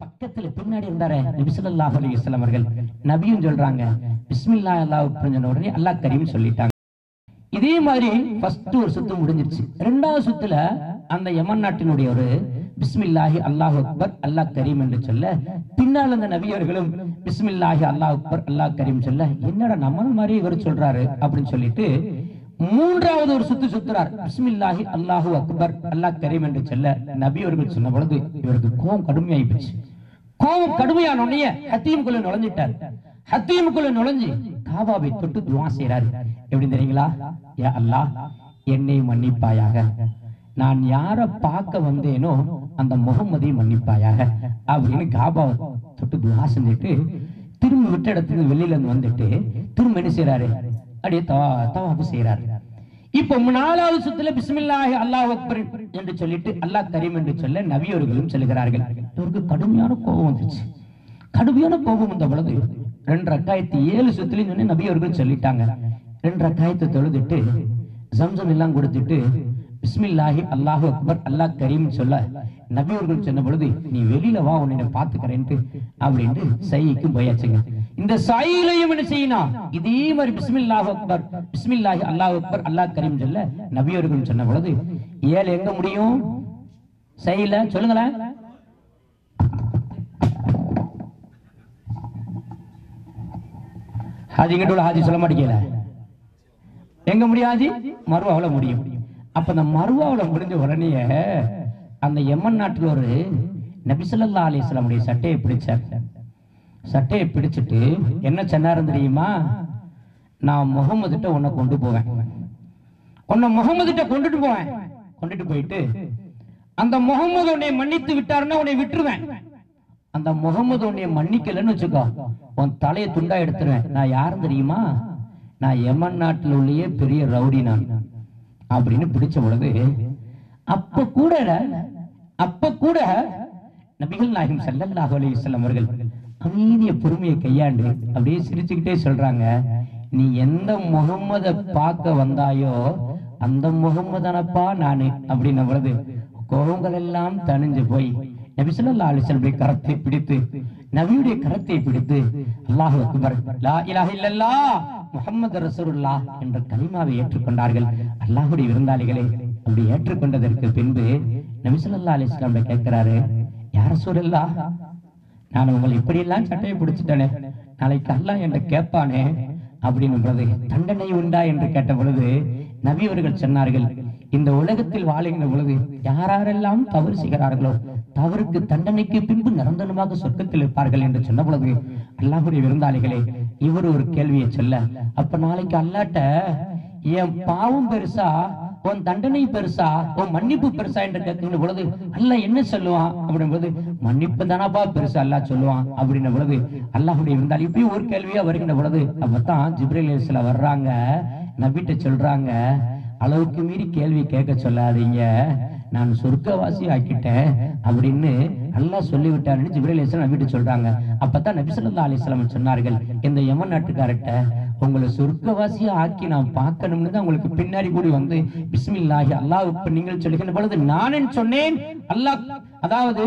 பக்கத்துல பின்னாடி இருந்தாரு நபி ஸல்லல்லாஹு அலைஹி வஸல்லம் அவர்கள். நபியும் சொல்றாங்க பிஸ்மில்லாஹ் அல்லாஹ் சொன்ன உடனே அல்லாஹ் கரீம் சொல்லிட்டாங்க. இதே மாதிரி ஃபர்ஸ்ட் ஒரு சுத்து முடிஞ்சிருச்சு. இரண்டாவது சுத்துல அந்த யமன் நாட்டினுடைய ஒரு பிஸ்மில்லாஹி அல்லாஹு அக்பர் அல்லாஹ் கரீம் என்று சொல்ல, பின்னால் அந்த நபியர்களும் பிஸ்மில்லாஹி அல்லாஹ் அக்பர் அல்லாஹ் கரீம் சொல்ல, என்னடா நம்ம மாதிரி இவர் சொல்றாரு அப்படின்னு சொல்லிட்டு மூன்றாவது ஒரு சுத்து சுத்துறார். பிஸ்மில்லாஹி அல்லாஹு அக்பர் அல்லாஹ் கரீம் என்று சொல்ல, நபியர்கள் சொன்ன பொழுது இவருக்கு கோபம் கடுமையாகி போச்சு. கோபம் கடுமையான உடனே ஹத்தீமுக்குள்ள நுழைஞ்சிட்டார். ஹத்தீமுக்குள்ள நுழைஞ்சு காபாவை தொட்டு துஆ செய்றாரு. எப்படி தெரியுங்களா? யா அல்லாஹ், என்னை மன்னிப்பாயாக, நான் யாரை பார்க்க வந்தேனோ அந்த முகம்மதை மன்னிப்பாயாக அப்படின்னு காபாவை தொட்டு துஆ செஞ்சுட்டு திரும்ப விட்ட இடத்துல வெளியில இருந்து வந்துட்டு திரும்ப என்ன செய்யறாரு? அப்படியே தவாஃப் செய்யறாரு. இப்போ நாலாவது சுத்துல பிஸ்மில்லாஹி அல்லாஹ் அக்பர் என்று சொல்லிட்டு அல்லாஹ் கரீம் என்று சொல்ல நபியவர்களும் சொல்லுகிறார்கள். இவருக்கு கடுமையான கோபம் வந்துச்சு. கடுமையான கோபம் வந்த பொழுது 2 ரக்காயத்து 7 சுத்துலையும் சொன்ன நபியவர்கள் சொல்லிட்டாங்க. 2 ரக்காயத்தை தொழுதுட்டு ஜம்சம் எல்லாம் கொடுத்துட்டு பிஸ்மில்லாஹி அல்லாஹு அக்பர் அல்லாஹ் கரீம் சொல்ல நபியவர்கள் சொன்ன பொழுது நீ வெளியில வா, உன்னை பார்த்துக்கிறேன்ட்டு அப்படின்ட்டு சைக்கு போயாச்சுங்க. இந்த சாயிலையும் என்ன செய்யணும்? இதே மாதிரி பிஸ்மில்லாஹு அக்பர் பிஸ்மில்லாஹி அல்லாஹு அக்பர் அல்லாஹ் கரீம் சொல்ல நபியவர்கள் சொன்ன பொழுது 7 எங்க முடியும்? சையில சொல்லுங்களேன். ஹாஜி கிட்ட ஹாஜி சொல்ல மாட்டேங்கல, எங்க முடியாது? மருவாவுல முடியும். அப்ப அந்த மருவாவுல முடிஞ்ச உடனே அந்த யமன் நாட்டில் ஒரு நபி ஸல்லல்லாஹு அலைஹி வஸல்லம் உடைய சட்டையை பிடிச்சார். சட்டையை பிடிச்சிட்டு என்ன சொன்னாரு தெரியுமா? நான் முகமதுட்ட உன்னை கொண்டு போவேன், உன்னை முகமதுட்ட கொண்டுட்டு போவேன். கொண்டுட்டு போயிட்டு அந்த முகமது உன்னை மன்னித்து விட்டாருன்னா உன்னை விட்டுருவேன். அந்த முகமது உன்னை மன்னிக்கலன்னு வச்சுக்கோ, உன் தலையை துண்டா எடுத்துருவேன். நான் யாரும் தெரியுமா? நான் யமன் நாட்டில் உள்ளே பெரிய ரவுடி நான் அப்படின்னு பிடிச்ச பொழுது அப்ப கூட நபிகள் நாயகம் ஸல்லல்லாஹு அலைஹி வஸல்லம் அவர்கள் அமைதிய பொறுமையை கையாண்டு அப்படியே சிரிச்சுக்கிட்டே சொல்றாங்க, நீ எந்த முகம்மதை பார்க்க வந்தாயோ அந்த முகம்மதனப்பா நானு அப்படின்ன பொழுது கோபங்கள் எல்லாம் தணிஞ்சு போய் நபி ஸல்லல்லாஹு அலைஹி வஸல்லம் கரத்தை பிடித்து நபியுடைய கரத்தை பிடித்து அல்லாஹு அக்பர் லா இலாஹ இல்லல்லாஹ் முஹம்மது ரசூலுல்லாஹ் என்ற கலிமாவை ஏற்றுக்கொண்டார்கள். அல்லாஹ்வுடைய விருந்தாளிகளே, அப்படி ஏற்றுக்கொண்டதற்கு பின்பு நபி ஸல்லல்லாஹு அலைஹி வஸல்லம் கேட்கிறாரு, யா ரசூலுல்லாஹ், நான் உங்களை இப்படி எல்லாம் சட்டையை பிடிச்சிட்டேனே, நாளைக்கு அல்லாஹ் என்று கேட்பானே அப்படின்னு பொழுது தண்டனை உண்டா என்று கேட்ட பொழுது நபி அவர்கள் சொன்னார்கள், இந்த உலகத்தில் வாழுகின்ற பொழுது யாரெல்லாம் தவறு செய்கிறார்களோ தவறுக்கு தண்டனைக்கு பின்பு நிரந்தரமாக சொர்க்கத்தில் இருப்பார்கள் என்று சொன்ன பொழுது அல்லாஹ்வுடைய விருந்தாளிகளே, இவர் ஒரு கேள்வியை சொல்ல, அப்ப நாளைக்கு அல்லாட்ட என் பாவம் பெருசா உன் தண்டனை பெருசா உன் மன்னிப்பு பெருசா என்று கேட்கின்ற பொழுது அல்லாஹ் என்ன சொல்லுவான் அப்படின் பொழுது மன்னிப்பு தானப்பா பெருசா அல்லாஹ் சொல்லுவான் அப்படின்ன பொழுது அல்லாஹ்வுடைய விருந்தாளி இப்பயும் ஒரு கேள்வியா வருகின்ற பொழுது அப்பதான் ஜிப்ரீல் அலைஹிஸ்ஸலாம் வர்றாங்க. நபிட்ட சொல்றாங்க, அளவுக்கு மீறி கேள்வி கேட்க சொல்லாதீங்க, நான் சொர்க்கவாசி ஆக்கிட்டேன் அப்படின்னு அல்லாஹ் சொல்லிவிட்டாருன்னு ஜிப்ரீல் அலைஹிஸ்ஸலாம் நபிட்ட சொல்றாங்க. அப்பதான் நபி ஸல்லல்லாஹு அலைஹி வஸல்லம் சொன்னார்கள், இந்த யமன் நாட்டுக்காரட்ட உங்களை சொர்க்கவாசியா ஆக்கி நான் பார்க்கணும்னு தான் உங்களுக்கு பின்னாடி கூடி வந்து பிஸ்மில்லாஹி அல்லாஹ் அக்பர் நீங்கள் சொல்லுகின்ற பொழுது நானும் சொன்னேன், அல்லாஹ் அதாவது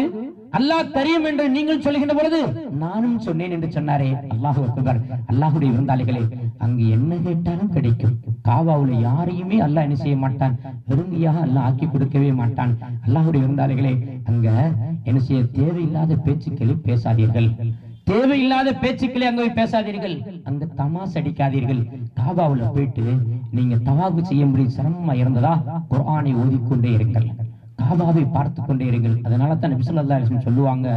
அல்லாஹ் கரீம் என்று நீங்கள் சொல்லுகின்ற பொழுது நானும் சொன்னேன் என்று சொன்னாரே. அல்லாஹு அக்பர். அல்லாஹ்வுடைய விருந்தாளிகளே, அங்கு என்ன கேட்டாலும் கிடைக்கும். காபாவுல யாரையுமே அல்லாஹ் என்ன செய்ய மாட்டான், வெறுமையாக அல்லாஹ் ஆக்கி கொடுக்கவே மாட்டான். அல்லாஹ்வுடைய விருந்தாளிகளே, அங்க என்ன செய்ய தேவையில்லாத பேச்சுக்களை பேசாதீர்கள், தேவையில்லாத பேச்சுக்களை அங்க போய் பேசாதீர்கள், அங்க தமாஸ் அடிக்காதீர்கள். காபாவுல போயிட்டு நீங்க தவாஃப் செய்ய முடியும் சிரமமா இருந்ததா குர்ஆனை ஓதிக்கொண்டே இருங்கள், காபாவை பார்த்து கொண்டே இருங்கள். அதனால தான் நபி ஸல்லல்லாஹு அலைஹி வஸல்லம் சொல்லுவாங்க,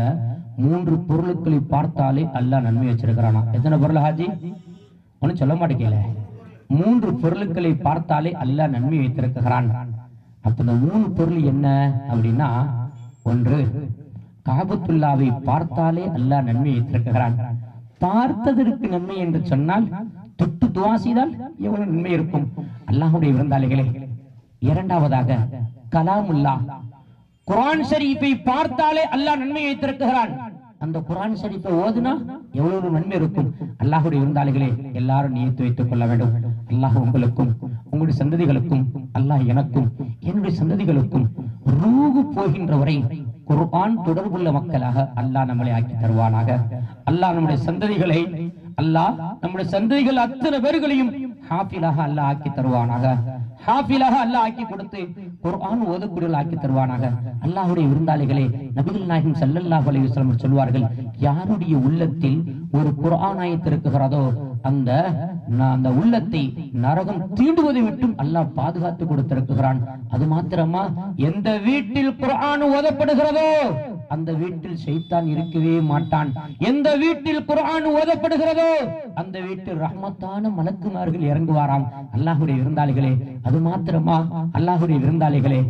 3 பொருட்களை பார்த்தாலே அல்லாஹ் நன்மை வச்சிருக்கிறானா. எத்தனை பொருள் ஹாஜி? ஒன்னும் சொல்ல மாட்டேங்கல. 3 பொருட்களை பார்த்தாலே அல்லாஹ் நன்மை வைத்திருக்கிறான். அப்ப இந்த 3 பொருள் என்ன அப்படின்னா, ஒன்று காபத்துல்லாவை பார்த்தாலே அல்லாஹ் நன்மை வைத்திருக்கிறான். பார்த்ததற்கு நன்மை என்று சொன்னால் தொட்டு துஆ செய்தால் எவ்வளவு நன்மை இருக்கும். அல்லாஹ்வுடைய விருந்தாளிகளே, இரண்டாவதாக கலாமுல்லாஹ் குர்ஆன் ஷரீஃபை பார்த்தாலே அல்லாஹ் நன்மை வைத்திருக்கிறான். அந்த குர்ஆன் ஷரீஃபை ஓதுனா எவ்வளவு நன்மை இருக்கும். அல்லாஹ்வுடைய விருந்தாளிகளே, எல்லாரும் நியத்து வைத்துக் கொள்ள வேண்டும். அல்லாஹ் உங்களுக்கும் உங்களுடைய சந்ததிகளுக்கும், அல்லாஹ் எனக்கும் என்னுடைய சந்ததிகளுக்கும் ரூஹ் போகின்ற வரை குர்ஆன் தொடர்புள்ள மக்களாக அல்லாஹ் நம்மளை ஆக்கி தருவானாக. அல்லாஹ் நம்முடைய சந்ததிகளை நம்முடைய சந்ததிகள் அத்தனை பேர்களையும் ஹாஃபிலாக அல்லாஹ் ஆக்கி தருவானாக. ஹாஃபிலாக அல்லாஹ் ஆக்கி கொடுத்து குர்ஆன் ஓதக்கூடியவர்கள் ஆக்கி தருவானாக. அல்லாஹ்வுடைய விருந்தாளிகளே, நபிகள் நாயகம் ஸல்லல்லாஹு அலைஹி வஸல்லம் சொல்வார்கள், யாருடைய உள்ளத்தில் ஒரு குர்ஆன் ஆயத்து இருக்கிறதோ அந்த உள்ளத்தை நரகம் தீண்டுவதை விட்டும் அல்லாஹ் பாதுகாத்து கொடுத்திருக்கிறான். அது மாத்திரமா, எந்த வீட்டில் குர்ஆன் ஓதப்படுகிறதோ அந்த வீட்டில் ஷைத்தான் இருக்கவே மாட்டான். எந்த வீட்டில் குர்ஆன் ஓதப்படுகிறதோ அந்த வீட்டில் ரஹ்மத்தான மலக்குமார்கள் இறங்குவாராம். அல்லாஹ்வுடைய விருந்தாளிகளே, அது மாத்திரமா, அல்லாஹ்வுடைய விருந்தாளிகளே,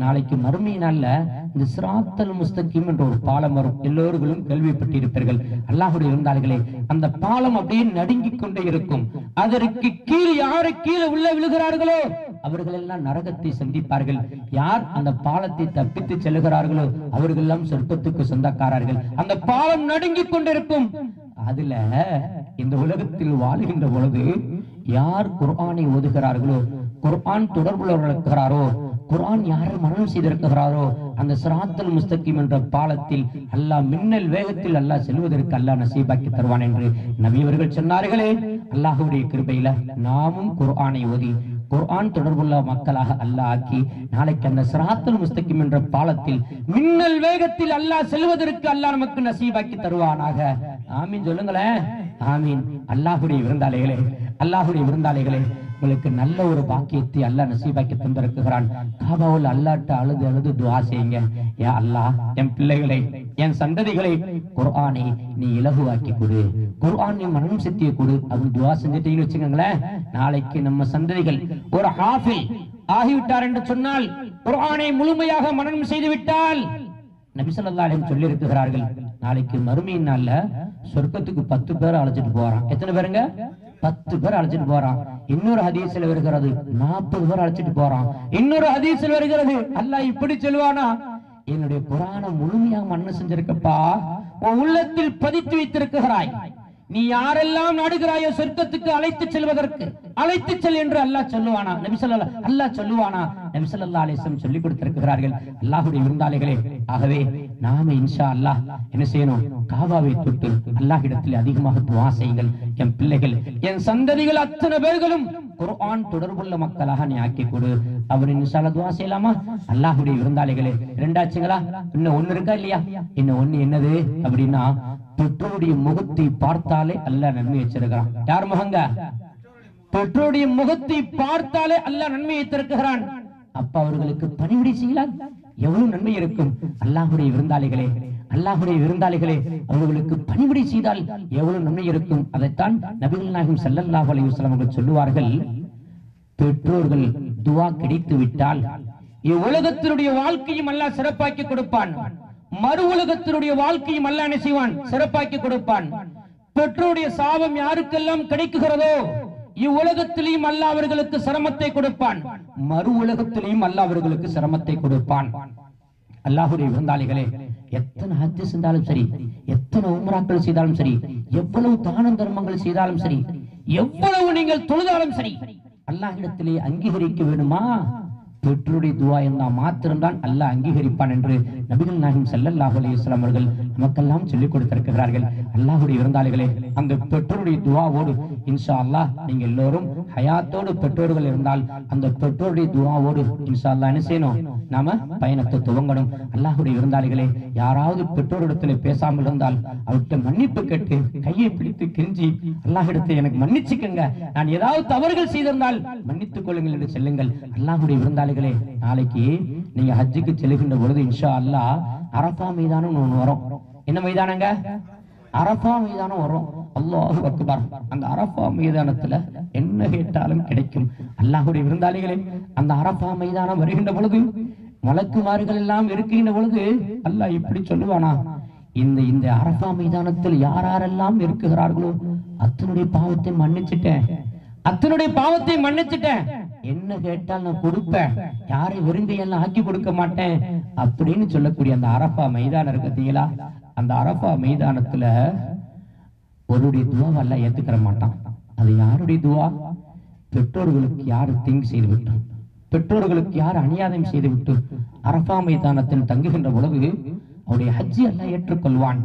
நாளைக்கு மறுமை நாள்ல இந்த சிராத்தல் முஸ்தகீம் என்ற ஒரு பாலம் வரும். எல்லோர்களும் கேள்விப்பட்டிருப்பீர்கள். அல்லாஹ்வுடைய விருந்தாளிகளே, அந்த பாலம் அப்படியே நடுங்கிக் கொண்டே இருக்கும். அதற்கு கீழே யாரு கீழே உள்ள விழுகிறார்களோ அவர்கள் எல்லாம் நரகத்தை சந்திப்பார்கள். யார் அந்த பாலத்தை தப்பித்து செல்கிறார்களோ அவர்கள் எல்லாம் சொர்க்கத்துக்கு சொந்தக்காரர்கள். அந்த பாலம் நடுங்கிக் கொண்டிருக்கும். அதுல இந்த உலகத்தில் வாழுகின்ற பொழுது யார் குர்ஆனை ஓதுகிறார்களோ, குர்ஆன் தொடர்புள்ளவர்கள் இருக்கிறாரோ, குர்ஆன் யாரை மரணம் செய்திருக்கிறாரோ அந்த சிராத்தல் முஸ்தகீம் என்ற பாலத்தில் அல்லாஹ் மின்னல் வேகத்தில் அல்லாஹ் செல்வதற்கு அல்லாஹ் நசீபாக்கி தருவான் என்று நபி அவர்கள் சொன்னார்களே. அல்லாஹ்வுடைய கிருபையில நாமும் குர்ஆனை ஓதி குர்ஆன் தொடர்புள்ள மக்களாக அல்லாஹ் ஆக்கி நாளைக்கு அந்த சிராத்தல் முஸ்தகீம் என்ற பாலத்தில் மின்னல் வேகத்தில் அல்லாஹ் செல்வதற்கு அல்லாஹ் நமக்கு நசீபாக்கி தருவானாக. ஆமீன் சொல்லுங்களேன். ஆமீன். அல்லாஹ்வுடைய விருந்தாளிகளே, அல்லாஹ்வுடைய விருந்தாளிகளே, உங்களுக்கு நல்ல ஒரு பாக்கியத்தை அல்லாஹ் நசீபாக்கி தந்திருக்கிறான். காபாவில் அல்லாஹ்ட்ட அழுது அழுது துஆ செய்யுங்க. யா அல்லாஹ், என் பிள்ளைகளை, என் சந்ததிகளை குர்ஆனை நீ இலகுவாக்கி கொடு, குர்ஆன் நீ மரணம் செத்திய கொடு அப்படின்னு துஆ செஞ்சுட்டீங்கன்னு வச்சுக்கோங்களேன். நாளைக்கு நம்ம சந்ததிகள் ஒரு ஹாஃபில் ஆகிவிட்டார் என்று சொன்னால், குர்ஆனை முழுமையாக மரணம் செய்து விட்டால், நபி ஸல்லல்லாஹு அலைஹி வஸல்லம் சொல்லி இருக்கிறார்கள், நாளைக்கு மறுமையின் நாள்ல சொர்க்கத்துக்கு 10 பேர் அழைச்சிட்டு போறான். எத்தனை பேருங்க? 10 பேர் அழைச்சிட்டு போறான். இன்னொரு ஹதீஸ்ல வருகிறது 40 பேர் அழைச்சிட்டு போறான். இன்னொரு ஹதீஸ்ல வருகிறது அல்லாஹ் இப்படி சொல்வானா, என்னுடைய குர்ஆனை முழுமையாக மரணம் செஞ்சிருக்கப்பா, உன் உள்ளத்தில் பதித்து வைத்திருக்கிறாய், நீ யாரெல்லாம் நாடுகிறாயோ சொர்க்கத்துக்கு அழைத்து செல்வதற்கு அழைத்து செல் என்று அல்லாஹ் சொல்லுவானா? நபி ஸல்லல்லாஹு அல்லாஹ் சொல்லுவானா? நபி ஸல்லல்லாஹு அலைஹி வஸல்லம் சொல்லி கொடுத்திருக்கிறார்கள். அல்லாஹ்வுடைய விருந்தாளிகளே, ஆகவே நாம இன்ஷா அல்லாஹ் என்ன செய்யணும்? காபாவை தொட்டு அல்லாஹ்விடத்தில் அதிகமாக துஆ செய்யுங்கள். என் பிள்ளைகள், என் சந்ததிகள் அத்தனை பேர்களும் குர்ஆன் தொடர்புள்ள மக்களாக நீ ஆக்கி கொடு. அவர் இன்ஷா அல்லாஹ் துஆ செய்யலாமா? அல்லாஹ்வுடைய விருந்தாளிகளே, ரெண்டாச்சுங்களா? இன்னும் ஒண்ணு இருக்கா இல்லையா? இன்னும் ஒண்ணு என்னது அப்படின்னா, பெற்றோருடைய முகத்தை பார்த்தாலே அல்லாஹ் நன்மை வச்சிருக்கிறான். யார் முகங்க? பெற்றோருடைய முகத்தை பார்த்தாலே அல்லாஹ் நன்மை வைத்திருக்கிறான். அப்ப அவர்களுக்கு பணிவிடை செய்யலாம், எவ்வளவு நன்மை இருக்கும். அல்லாஹ்வுடைய விருந்தாளிகளே, அல்லாஹ்வுடைய விருந்தாளிகளே, அவர்களுக்கு பணிவிடை செய்தால் எவ்வளவு நன்மை இருக்கும். அதைத்தான் நபிகள் நாயகம் ஸல்லல்லாஹு அலைஹி வஸல்லம் அவர்கள் சொல்லுவார்கள், பெற்றோர்கள் துஆ கிடைத்து விட்டால் இவ்வுலகத்தினுடைய வாழ்க்கையும் அல்லாஹ் சிறப்பாக்கி கொடுப்பான், மறு உலகத்தினுடைய வாழ்க்கையும் அல்லாஹ் என்ன செய்வான்? சிறப்பாக்கி கொடுப்பான். பெற்றோருடைய சாபம் யாருக்கெல்லாம் கிடைக்குகிறதோ இவ்வுலகத்திலேயும் அல்லாஹ் அவர்களுக்கு சிரமத்தை கொடுப்பான், மறு உலகத்திலேயும் அல்லாஹ் அவர்களுக்கு சிரமத்தை கொடுப்பான். அல்லாஹ்வுடைய விருந்தாளிகளே, எத்தனை ஹஜ் செஞ்சாலும் சரி, எத்தனை உம்ராக்கள் செய்தாலும் சரி, எவ்வளவு தான தர்மங்கள் செய்தாலும் சரி, எவ்வளவு நீங்கள் தொழுதாலும் சரி, அல்லாஹ்விடத்திலே அங்கீகரிக்க வேணுமா? பெற்றோருடைய துஆ இருந்தா மாத்திரம்தான் அல்லாஹ் அங்கீகரிப்பான் என்று நபிகள் நாயகம் ஸல்லல்லாஹு அலைஹி வஸல்லம் அவர்கள் நமக்கெல்லாம் சொல்லிக் கொடுத்திருக்கிறார்கள். அல்லாஹ்வுடைய விருந்தாளிகளே, அந்த பெற்றோருடைய துஆவோடு இன்ஷா அல்லாஹ் நீங்க எல்லோரும் ஹயாத்தோடு பெற்றோர்கள் இருந்தால் அந்த பெற்றோருடைய துஆவோடு இன்ஷா அல்லாஹ் என்ன செய்யணும்? நாம பயணத்தை துவங்கணும். அல்லாஹ்வுடைய விருந்தாளிகளே, யாராவது பெற்றோரிடத்தில் பேசாமல் இருந்தால் அவர்கிட்ட மன்னிப்பு கேட்டு கையை பிடித்து கெஞ்சி அல்லாஹ்விடத்தை எனக்கு மன்னிச்சுக்கங்க, நான் ஏதாவது தவறுகள் செய்திருந்தால் மன்னித்துக் கொள்ளுங்கள் என்று சொல்லுங்கள். அல்லாஹ்வுடைய விருந்தாளிகளே, நாளைக்கு நீங்க ஹஜ்ஜுக்கு செல்கின்ற பொழுது இன்ஷா அல்லாஹ் அரஃபா மைதானம் ஒன்று வரும். என்ன மைதானங்க? அரஃபா மைதானம் வரும். அல்லாஹு அக்பர். அந்த அரஃபா மைதானத்துல என்ன கேட்டாலும் கிடைக்கும். அல்லாஹ்வுடைய விருந்தாளிகளே, அந்த அரஃபா மைதானம் வருகின்ற பொழுது மலக்குமார்கள் எல்லாம் இருக்கின்ற பொழுது அல்லாஹ் இப்படி சொல்லுவானா, இந்த அரஃபா மைதானத்தில் யாரெல்லாம் இருக்குகிறார்களோ அத்தனுடைய பாவத்தை மன்னிச்சுட்டேன், அத்தனுடைய பாவத்தை மன்னிச்சுட்டேன், என்ன கேட்டால் நான் கொடுப்பேன், யாரை வெறுங்கையெல்லாம் ஆக்கி கொடுக்க மாட்டேன் அப்படின்னு சொல்லக்கூடிய அந்த அரஃபா மைதானம் இருக்கீங்களா? அந்த அரஃபா மைதானத்துல ஒருடைய துவாவை அல்லாஹ் ஏத்துக்கிற மாட்டான். அது யாருடைய துவா? பெற்றோர்களுக்கு யாரு தீங்கு செய்து விட்டான், பெற்றோர்களுக்கு யார் அநியாயம் செய்துவிட்டு அரஃபா மைதானத்தில் தங்குகின்ற பொழுது அவருடைய ஹஜ்ஜி அல்லாஹ் ஏற்றுக்கொள்வான்.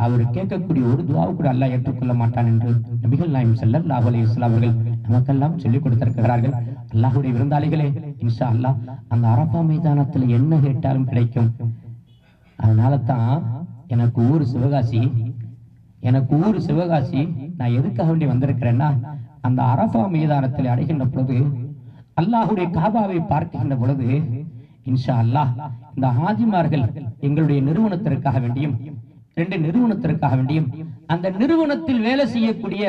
அவர் கேட்கக்கூடிய ஒரு துஆவை கூட அல்லாஹ் ஏற்றுக்கொள்ள மாட்டான் என்று நபிகள் நாயகம் ஸல்லல்லாஹு அலைஹி வஸல்லம் அவர்கள் நமக்கெல்லாம் சொல்லிக் கொடுத்திருக்கிறார்கள். அல்லாஹ்வுடைய விருந்தாளிகளே, இன்ஷா அல்லாஹ் அந்த அரஃபா மைதானத்தில் என்ன கேட்டாலும் கிடைக்கும். அதனால தான் எனக்கு ஊர் சிவகாசி. நான் எதுக்காக வேண்டி வந்திருக்கிறேன்னா, அந்த அரஃபா மைதானத்தில் அடைகின்ற பொழுது அல்லாஹ்வுடைய காபாவை பார்க்கின்ற பொழுது இன்ஷா அல்லாஹ் இந்த ஹாஜிமார்கள் எங்களுடைய நிறுவனத்திற்காக வேண்டியும் 2 நிறுவனத்திற்காக வேண்டியும் அந்த நிறுவனத்தில் வேலை செய்யக்கூடிய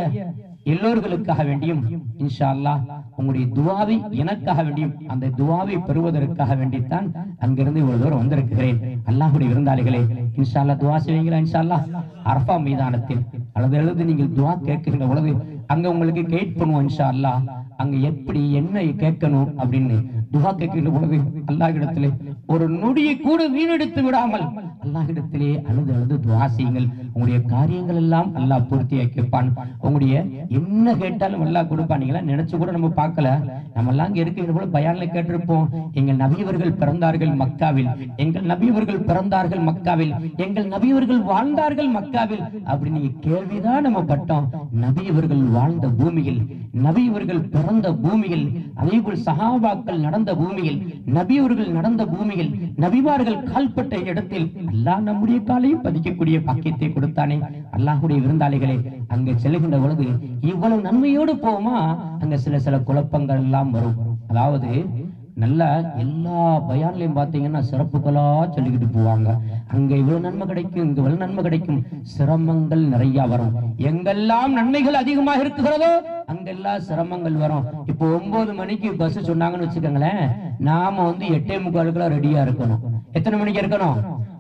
எல்லோர்களுக்காக வேண்டியும் இன்ஷா அல்லாஹ் உங்களுடைய துஆவை எனக்காக வேண்டியும் அந்த துஆவை பெறுவதற்காக வேண்டித்தான் அங்கிருந்து இவ்வளவு தூரம் வந்திருக்கிறேன். அல்லாஹ்வுடைய விருந்தாளிகளே, இன்ஷா அல்லாஹ் துஆ செய்வீங்களா? இன்ஷா அல்லாஹ் அரஃபா மைதானத்தில் அல்லது நீங்கள் துஆ கேட்கின்ற பொழுது அங்க உங்களுக்கு கைட் பண்ணுவோம். இன்ஷா அல்லாஹ் அங்க எப்படி என்ன கேட்கணும் அப்படின்னு துஆ கேட்கின்ற பொழுது அல்லாஹ்விடத்திலே ஒரு நொடியை கூட வீணெடுத்து விடாமல் அல்லாஹ்விடத்திலே அழுது துஆ செய்யுங்கள். உங்களுடைய காரியங்கள் எல்லாம் அல்லாஹ் பூர்த்தியாக்கி வைப்பான். உங்களுடைய என்ன கேட்டாலும் அல்லாஹ் கொடுப்பான். நீங்களா நினைச்சு கூட நம்ம பார்க்கல. நம்ம எல்லாம் இங்க இருக்கிற போல பயான்ல கேட்டிருப்போம், எங்கள் நபியவர்கள் பிறந்தார்கள் மக்காவில், எங்கள் நபியவர்கள் பிறந்தார்கள் மக்காவில், எங்கள் நபியவர்கள் வாழ்ந்தார்கள் மக்காவில் அப்படின்னு கேள்விதான் நம்ம பட்டோம். நபியவர்கள் வாழ்ந்த பூமியில், நபியவர்கள் பிறந்த பூமியில், அதேபோல் சஹாபாக்கள் நடந்த பூமியில், நபியவர்கள் நடந்த பூமியில், நபிமார்கள் கால்பட்ட இடத்தில் அல்லாஹ் நம்முடைய காலையும் பதிக்கக்கூடிய பாக்கியத்தை கொடுத்தானே. அல்லாஹ்வுடைய விருந்தாளிகளே, அங்க செல்லுகின்ற பொழுது இவ்வளவு நன்மையோடு போமா, அங்க சில குழப்பங்கள் எல்லாம் வரும். அதாவது நல்ல எல்லா பயான்லையும் பாத்தீங்கன்னா சிறப்புகளா சொல்லிக்கிட்டு போவாங்க. அங்க இவ்வளவு நன்மை கிடைக்கும், இங்க இவ்வளவு நன்மை கிடைக்கும், சிரமங்கள் நிறைய வரும். எங்கெல்லாம் நன்மைகள் அதிகமாக இருக்குகிறதோ அங்கெல்லாம் சிரமங்கள் வரும். இப்போ 9 மணிக்கு பஸ் சொன்னாங்கன்னு வச்சுக்கோங்களேன், நாம 8:45 ரெடியா இருக்கணும். எத்தனை மணிக்கு இருக்கணும்?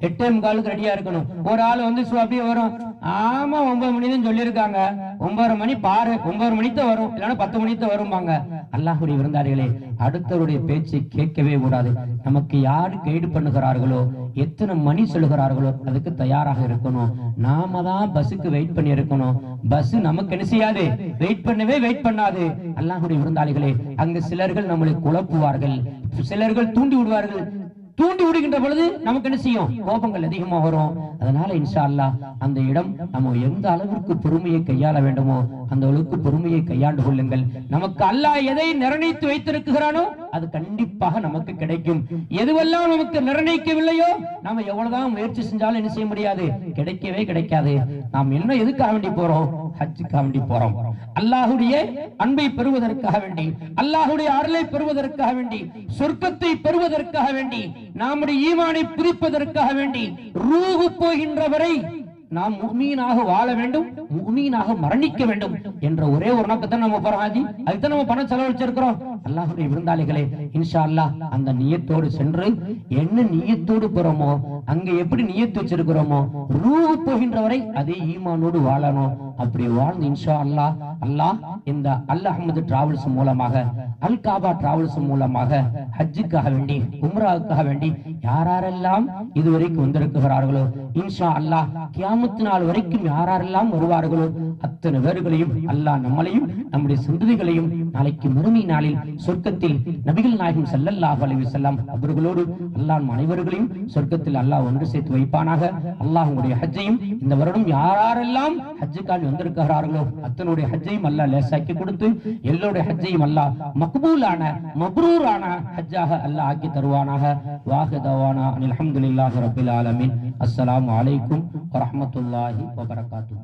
8:45 ரெடியா இருக்கணும். ஒரு ஆள் அப்படியே வரும், ஆமா 9 மணி தான் சொல்லியிருக்காங்க, 9:30 மணி பாரு, 9 மணிக்கு தான் வரும், இல்லைன்னா 10 மணிக்கு தான் வரும்பாங்க. அல்லாஹ்வுடைய விருந்தாளிகளே, அடுத்தவருடைய பேச்சை கேட்கவே கூடாது. நமக்கு யாரு கைடு பண்ணுகிறார்களோ, எத்தனை மணி சொல்லுகிறார்களோ அதுக்கு தயாராக இருக்கணும். நாம தான் பஸ்ஸுக்கு வெயிட் பண்ணி இருக்கணும். பஸ் நமக்கு என்ன செய்யாது, வெயிட் பண்ணாது. அல்லாஹ்வுடைய விருந்தாளிகளே, அங்கு சிலர்கள் நம்மளை குழப்புவார்கள், சிலர்கள் தூண்டி விடுவார்கள். தூண்டி விடுகின்ற பொழுது நமக்கு என்ன செய்யும், கோபங்கள் அதிகமா வரும். அதனால இன்ஷா அல்லாஹ் அந்த இடம் நம்ம எந்த அளவிற்கு பொறுமையை கையாள வேண்டுமோ அந்த அளவுக்கு பொறுமையை கையாண்டு கொள்ளுங்கள். நமக்கு அல்லாஹ் எதை நிர்ணயித்து வைத்திருக்கிறானோ அது கண்டிப்பாக நமக்கு கிடைக்கும். எதுவெல்லாம் நமக்கு நிர்ணயிக்கவில்லையோ நாம எவ்வளவுதான் முயற்சி செஞ்சாலும் என்ன செய்ய முடியாது, கிடைக்கவே கிடைக்காது. நாம் என்ன எதுக்காக வேண்டி போறோம்? ஹஜ்ஜுக்காக வேண்டி போறோம். அல்லாஹ்வுடைய அன்பை பெறுவதற்காக வேண்டி, அல்லாஹ்வுடைய அருளை பெறுவதற்காக வேண்டி, சொர்க்கத்தை பெறுவதற்காக வேண்டி, நம்முடைய ஈமானை புதுப்பிப்பதற்காக வேண்டி, ரூஹு போகின்ற வரை நாம் முஃமினாக வாழ வேண்டும், முஃமினாக மரணிக்க வேண்டும் என்ற ஒரே ஒரு நோக்கத்தை நம்ம போறோம். அதுக்கு நம்ம பணம் செலவழிச்சிருக்கிறோம். அல்லாஹ்வுடைய விருந்தாளிகளே, இன்ஷா அல்லாஹ் அந்த நியத்தோடு சென்று என்ன நியத்தோடு போறோமோ, அங்க எப்படி நியத்து வச்சிருக்கிறோமோ, ரூஹ் போகின்ற வரை அதே ஈமானோடு வாழணும். அப்படி வாழ்ந்து இன்ஷா அல்லாஹ் அல்லாஹ் இந்த அல் அஹ்மது டிராவல்ஸ் மூலமாக, அல் காபா டிராவல்ஸ் மூலமாக ஹஜ்ஜுக்காக வேண்டி, உம்ராவுக்காக வேண்டி யாரெல்லாம் இதுவரைக்கும் வந்திருக்கிறார்களோ, இன்ஷா அல்லாஹ் கியாமத் நாள் வரைக்கும் யாரெல்லாம் வருவார்களோ அத்தனை பேர்களையும் அல்லாஹ் நம்மளையும் நம்முடைய சந்ததிகளையும் நாளைக்கு மறுமை நாளில் சொர்க்கத்தில் நபிகள் நாயகம் ஸல்லல்லாஹு அலைஹி வஸல்லம் அவர்களோடு அல்லாஹ் அனைவர்களையும் சொர்க்கத்தில் அல்லாஹ் ஒன்று சேர்த்து வைப்பானாக. அல்லாஹ் உங்களுடைய ஹஜ்ஜையும் இந்த வருடம் யாரெல்லாம் ஹஜ்ஜுக்காக வந்திருக்கிறார்களோ அத்தனுடைய ஹஜ்ஜையும் அல்லாஹ் லேசாக்கி கொடுத்து எல்லோருடைய ஹஜ்ஜையும் அல்லாஹ் மக்பூலான மப்ரூரான ஹஜ்ஜாக அல்லாஹ் ஆக்கி தருவானாக. வாஹிதவானா அல்ஹம்துலில்லாஹி ரப்பில் ஆலமீன். அஸ்ஸலாமு அலைக்கும் வரஹ்மத்துல்லாஹி வபரகாத்துஹு.